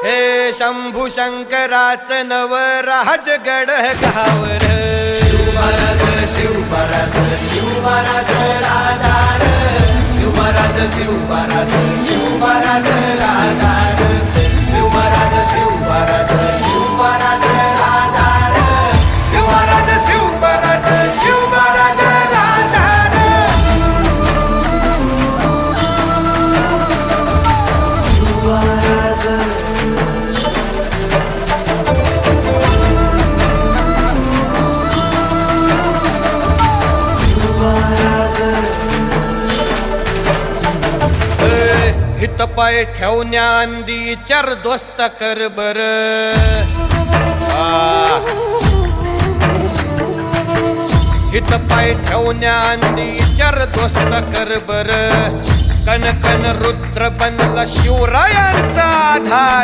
हे शंभू शंकराचं नवराज गड गावर शिवमहाराज शिवमहाराज शिवमहाराज राजार शिवमहाराज शिवमहाराज शिवमहाराज राजार शिवमहाराज शिवमहाराज शिवमहाराज राजार शिवमहाराज शिवमहाराज शिवमहाराज राजार शिवमहाराज हित पाय ठेवण्याआंदी चार दोस्त कर बर हित पाय ठेवण्याआंदी चार दोस्त कर बर कन कन रुद्र बनला शिवरायांचा आधार